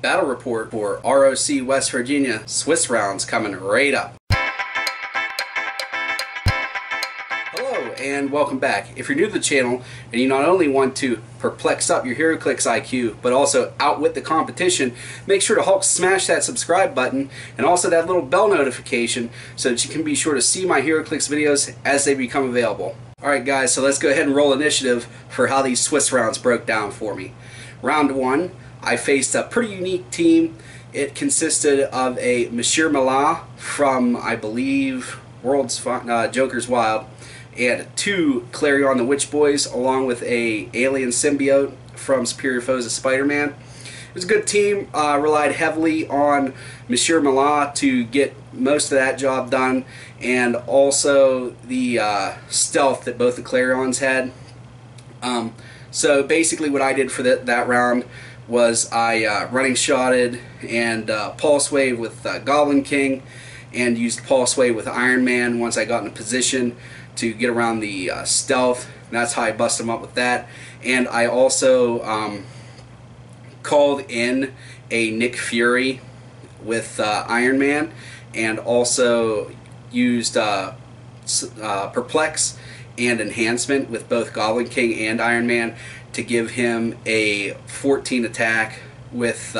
Battle report for ROC West Virginia. Swiss rounds coming right up. Hello and welcome back. If you're new to the channel and you not only want to perplex up your Heroclix IQ but also outwit the competition, make sure to Hulk smash that subscribe button and also that little bell notification so that you can be sure to see my Heroclix videos as they become available. Alright guys, so let's go ahead and roll initiative for how these Swiss rounds broke down for me. Round 1, I faced a pretty unique team. It consisted of a Monsieur Mallah from, I believe, Joker's Wild, and 2 Clarion the Witch Boys, along with a alien symbiote from Superior Foes of Spider-Man. It was a good team. Relied heavily on Monsieur Mallah to get most of that job done, and also the stealth that both the Clarions had. So basically what I did for that round was I running shotted and pulse wave with Goblin King, and used pulse wave with Iron Man once I got in a position to get around the stealth. And that's how I bust him up with that. And I also called in a Nick Fury with Iron Man, and also used Perplex and Enhancement with both Goblin King and Iron Man to give him a 14 attack with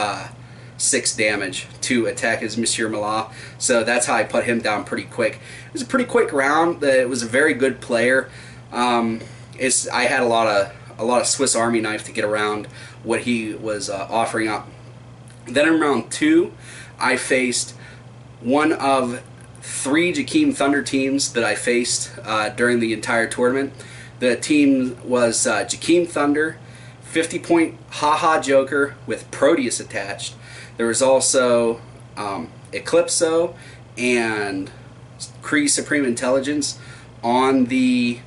6 damage to attack as Monsieur Mallah. So that's how I put him down pretty quick. It was a pretty quick round. It was a very good player. I had a lot of Swiss Army knife to get around what he was offering up. Then in round 2, I faced one of 3 Jakeem Thunder teams that I faced during the entire tournament. The team was Jakeem Thunder, 50-point Haha Joker with Proteus attached. There was also Eclipso and Kree Supreme Intelligence on the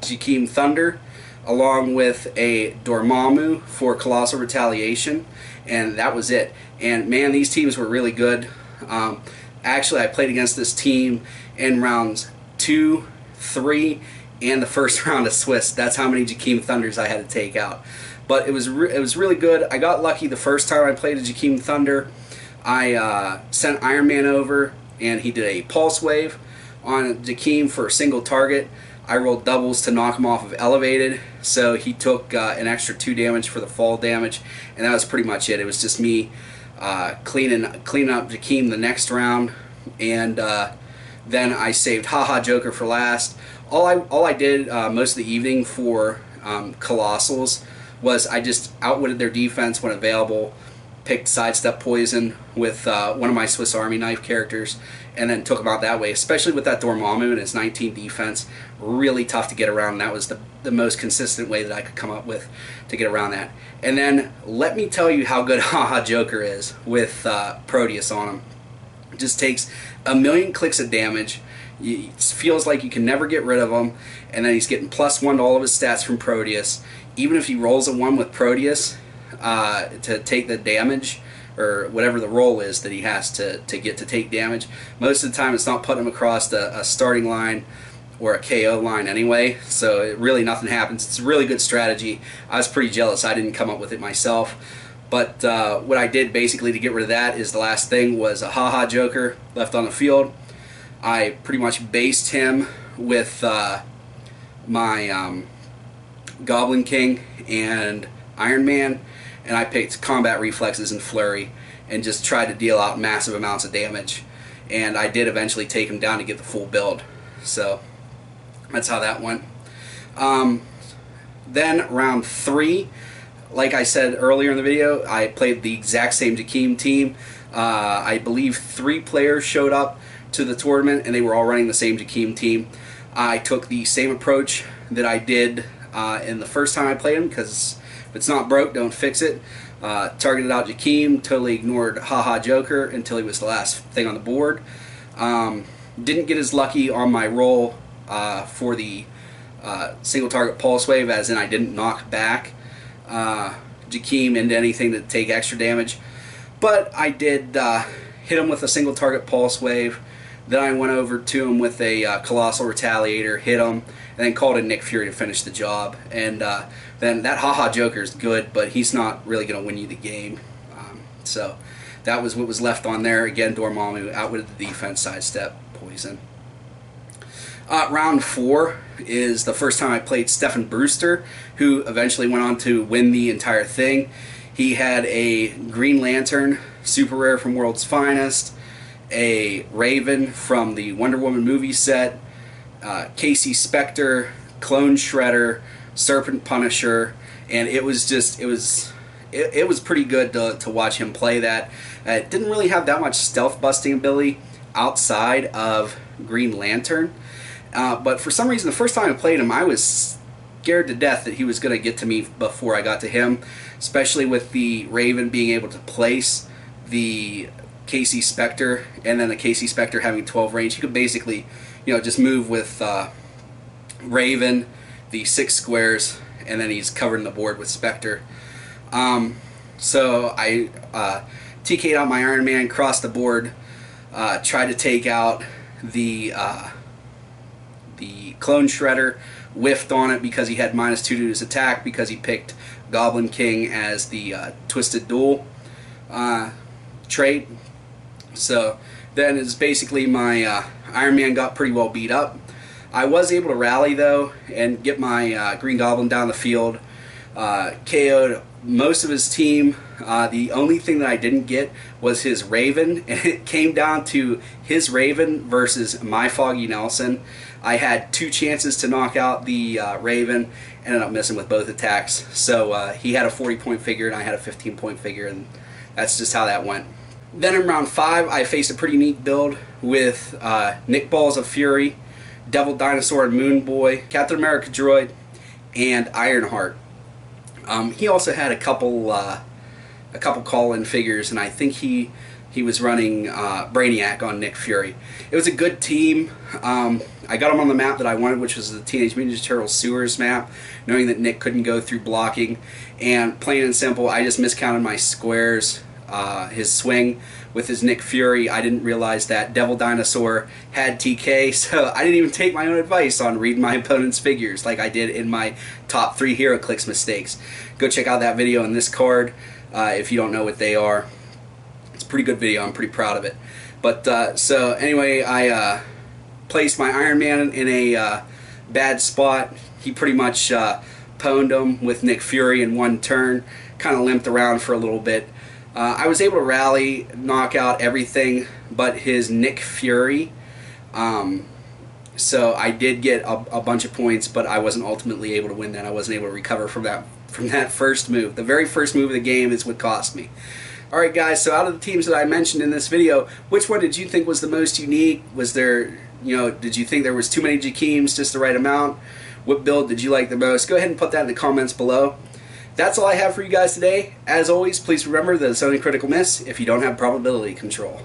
Jakeem Thunder, along with a Dormammu for Colossal Retaliation, and that was it. And man, these teams were really good. Actually, I played against this team in rounds 2, 3, and the first round of Swiss. That's how many Jakeem Thunders I had to take out. But it was really good. I got lucky the first time I played a Jakeem Thunder. I sent Iron Man over, and he did a pulse wave on Jakeem for a single target. I rolled doubles to knock him off of elevated, so he took an extra 2 damage for the fall damage, and that was pretty much it. It was just me cleaning up Jakeem the next round, and then I saved Haha Joker for last. All I did most of the evening for Colossals was I just outwitted their defense when available, picked Sidestep Poison with one of my Swiss Army knife characters, and then took them out that way, especially with that Dormammu and his 19 defense. Really tough to get around. That was the most consistent way that I could come up with to get around that. And then let me tell you how good Haha Joker is with Proteus on him. It just takes 1,000,000 clicks of damage. It feels like you can never get rid of him, and then he's getting +1 to all of his stats from Proteus. Even if he rolls a 1 with Proteus to take the damage, or whatever the roll is that he has to get to take damage, most of the time it's not putting him across a starting line or a KO line anyway, so really nothing happens. It's a really good strategy. I was pretty jealous I didn't come up with it myself. But what I did basically to get rid of that is the last thing was a Haha Joker left on the field. I pretty much based him with my Goblin King and Iron Man, and I picked Combat Reflexes and Flurry and just tried to deal out massive amounts of damage. And I did eventually take him down to get the full build. So that's how that went. Then round 3, like I said earlier in the video, I played the exact same Jakeem team. I believe 3 players showed up to the tournament, and they were all running the same Jakeem team. I took the same approach that I did in the first time I played him, because if it's not broke, don't fix it. Targeted out Jakeem, totally ignored Haha Joker until he was the last thing on the board. Didn't get as lucky on my roll for the single target pulse wave, as in I didn't knock back Jakeem into anything to take extra damage, but I did hit him with a single target pulse wave. Then I went over to him with a Colossal Retaliator, hit him, and then called in Nick Fury to finish the job. And then that Haha Joker is good, but he's not really going to win you the game. So that was what was left on there. Again, Dormammu outwitted the defense, sidestep, poison. Round 4 is the first time I played Stefan Brewster, who eventually went on to win the entire thing. He had a Green Lantern, super rare from World's Finest, a Raven from the Wonder Woman movie set, Casey Spectre, Clone Shredder, Serpent Punisher, and it was pretty good to watch him play that. It didn't really have that much stealth busting ability outside of Green Lantern, but for some reason the first time I played him I was scared to death that he was going to get to me before I got to him, especially with the Raven being able to place the Casey Spectre, and then the Casey Spectre having 12 range. He could basically, just move with Raven, the 6 squares, and then he's covering the board with Spectre. So I TK'd out my Iron Man, crossed the board, tried to take out the Clone Shredder, whiffed on it because he had -2 to his attack because he picked Goblin King as the Twisted Duel trait. So then it's basically my Iron Man got pretty well beat up. I was able to rally though and get my Green Goblin down the field, KO'd most of his team. The only thing that I didn't get was his Raven, and it came down to his Raven versus my Foggy Nelson. I had 2 chances to knock out the Raven, ended up missing with both attacks. So he had a 40-point figure and I had a 15-point figure, and that's just how that went. Then in round 5 I faced a pretty neat build with Nick Balls of Fury, Devil Dinosaur and Moon Boy, Captain America Droid, and Ironheart. He also had a couple call-in figures, and I think he was running Brainiac on Nick Fury. It was a good team. I got him on the map that I wanted, which was the Teenage Mutant Ninja Turtles Sewers map, knowing that Nick couldn't go through blocking. And plain and simple, I just miscounted my squares, his swing with his Nick Fury. I didn't realize that Devil Dinosaur had TK, so I didn't even take my own advice on reading my opponent's figures like I did in my top 3 HeroClix mistakes. Go check out that video on this card if you don't know what they are. It's a pretty good video. I'm pretty proud of it. But so anyway, I placed my Iron Man in a bad spot. He pretty much pwned him with Nick Fury in 1 turn. Kind of limped around for a little bit. I was able to rally, knock out everything but his Nick Fury. So I did get a bunch of points, but I wasn't ultimately able to win that. I wasn't able to recover from that first move. The very first move of the game is what cost me. Alright guys, so out of the teams that I mentioned in this video, which one did you think was the most unique? Was there, did you think there was too many Jakeems, just the right amount? What build did you like the most? Go ahead and put that in the comments below. That's all I have for you guys today. As always, please remember that it's only critical miss if you don't have probability control.